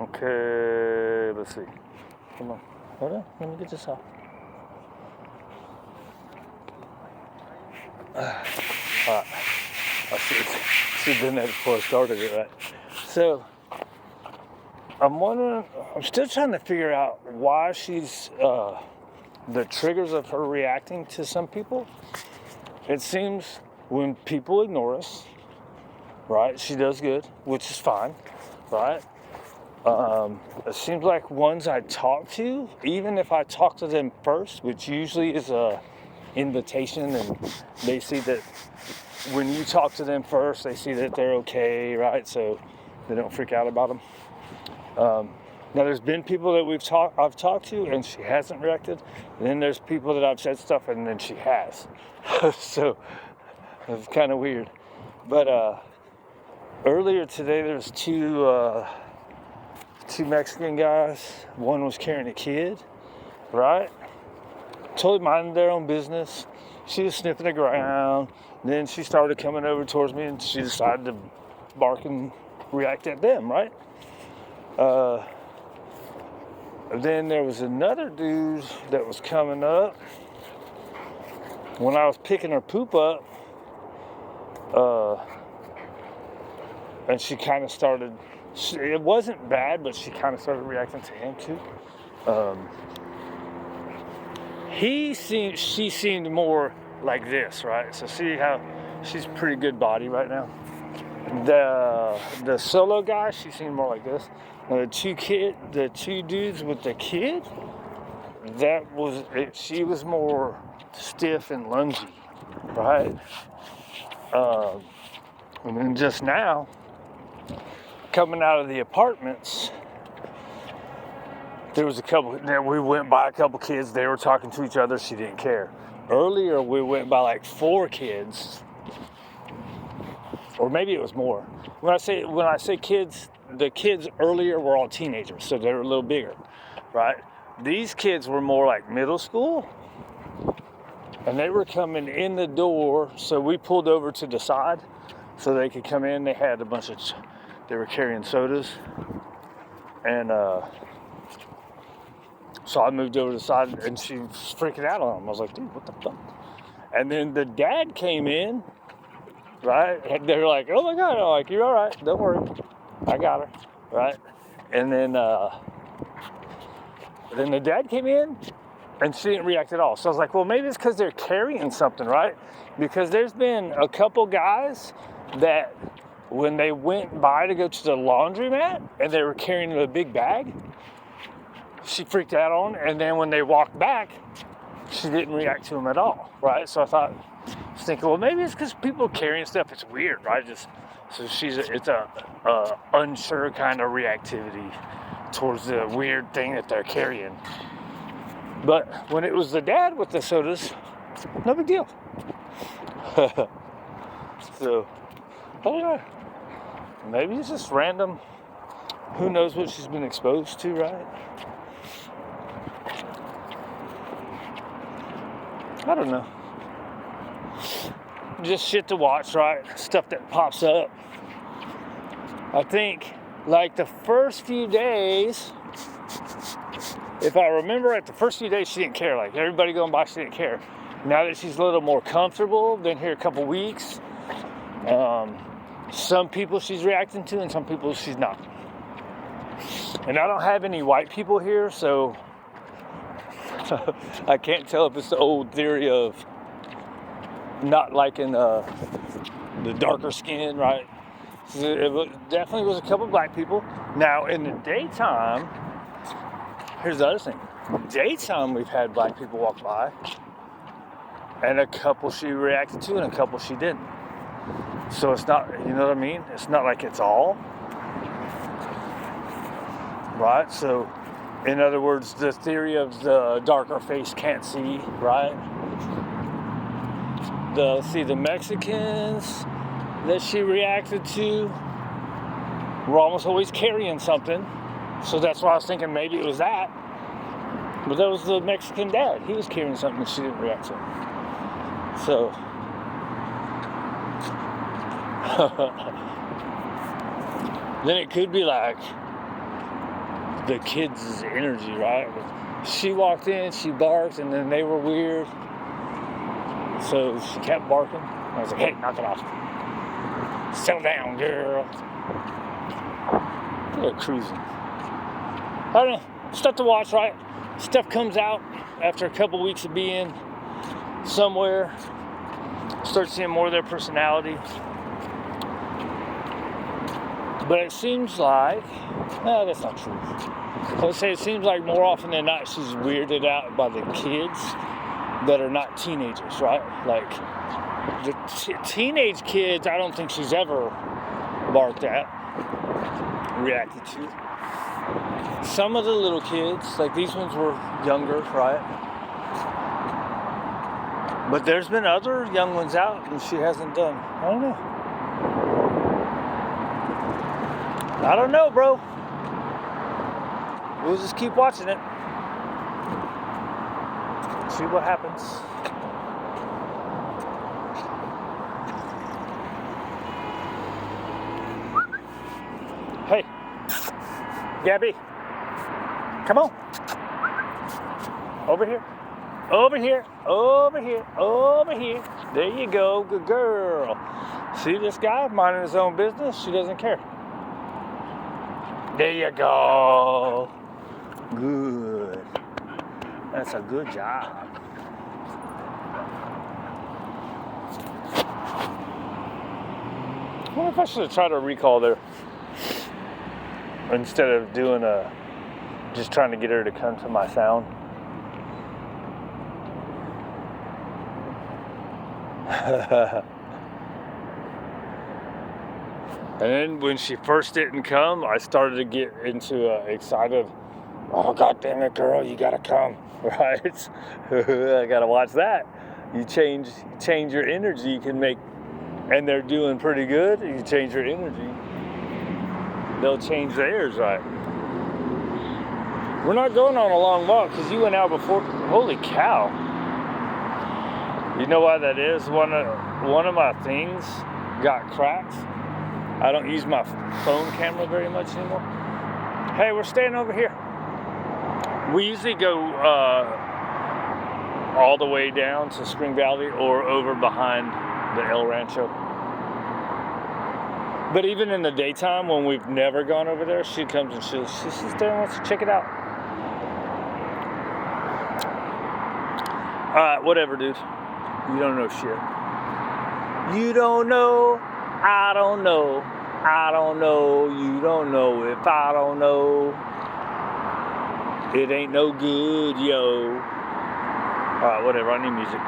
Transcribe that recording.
Okay, let's see. Come on. Hold on. Let me get this off. Alright. I should have done that before I started it, right? So, I'm still trying to figure out why she's, the triggers of her reacting to some people. It seems when people ignore us, right, she does good, which is fine, right? It seems like ones I talk to, even if I talk to them first, which usually is a invitation, and they see that when you talk to them first, they see that they're okay, right? So they don't freak out about them. Now there's been people that I've talked to and she hasn't reacted. And then there's people that I've said stuff and then she has. So it's kind of weird. But earlier today there was two Mexican guys. One was carrying a kid, right? Totally minding their own business. She was sniffing the ground. Then she started coming over towards me and she decided to bark and react at them, right? Then there was another dude that was coming up. When I was picking her poop up, and she kind of started, it wasn't bad, but she kind of started reacting to him too. She seemed more like this, right? So see how she's pretty good body right now. The solo guy, she seemed more like this. Now the two dudes with the kid, she was more stiff and lungy, right? And then just now, coming out of the apartments, there was we went by a couple kids, they were talking to each other, she didn't care. Earlier, we went by like 4 kids, or maybe it was more. When I say kids, the kids earlier were all teenagers, so they were a little bigger, right? These kids were more like middle school, and they were coming in the door, so we pulled over to the side so they could come in. They had they were carrying sodas, and so I moved over to the side, and she was freaking out on them. I was like, dude, what the fuck? And then the dad came in, right? And they were like, oh my God. I'm like, you're all right. Don't worry. I got her, right? And then the dad came in, and she didn't react at all. So I was like, well, maybe it's because they're carrying something, right? Because there's been a couple guys that when they went by to go to the laundromat and they were carrying a big bag, she freaked out on, and then when they walked back, she didn't react to them at all, right? So I was thinking, well, maybe it's because people carrying stuff, it's weird, right? So it's a unsure kind of reactivity towards the weird thing that they're carrying. But when it was the dad with the sodas, no big deal. So, I don't know. Maybe it's just random. Who knows what she's been exposed to, right? I don't know. Just shit to watch, right? Stuff that pops up. I think, like the first few days, if I remember right, the first few days she didn't care. Like everybody going by, she didn't care. Now that she's a little more comfortable, been here a couple weeks, some people she's reacting to and some people she's not. And I don't have any white people here, so I can't tell if it's the old theory of not liking the darker skin, right? It definitely was a couple black people. Now, in the daytime, here's the other thing. Daytime, we've had black people walk by, and a couple she reacted to and a couple she didn't. So it's not, you know what I mean? It's not like it's all. Right? So, in other words, the theory of the darker face can't see, right? The Mexicans that she reacted to were almost always carrying something. So that's why I was thinking maybe it was that. But that was the Mexican dad. He was carrying something that she didn't react to. So, then it could be like the kids' energy, right? She walked in, she barked, and then they were weird. So she kept barking. I was like, hey, knock it off. Settle down, girl. They're cruising. I don't know. Stuff to watch, right? Stuff comes out after a couple weeks of being somewhere. Start seeing more of their personality. But it seems like, no, that's not true. Let's say it seems like more often than not she's weirded out by the kids that are not teenagers, right? Like the teenage kids, I don't think she's ever barked at, reacted to. Some of the little kids, like these ones were younger, right? But there's been other young ones out and she hasn't done. I don't know, bro. We'll just keep watching it. See what happens. Hey, Gabby, come on. Over here. Over here, over here, over here. There you go, good girl. See this guy minding his own business? She doesn't care. There you go. Good. That's a good job. I wonder if I should have tried to recall there instead of doing just trying to get her to come to my sound. And then when she first didn't come, I started to get into excited. Oh, God damn it, girl, you gotta come, right? I gotta watch that. You change your energy, you can make, and they're doing pretty good. You change your energy, they'll change theirs, right? We're not going on a long walk because you went out before. Holy cow. You know why that is? One of my things got cracked. I don't use my phone camera very much anymore. Hey, we're staying over here. We usually go all the way down to Spring Valley or over behind the El Rancho. But even in the daytime when we've never gone over there, she comes and she sits there and wants to check it out. Alright, whatever, dude. You don't know shit. You don't know, I don't know, I don't know, you don't know if I don't know. It ain't no good, yo. Alright, whatever, I need music.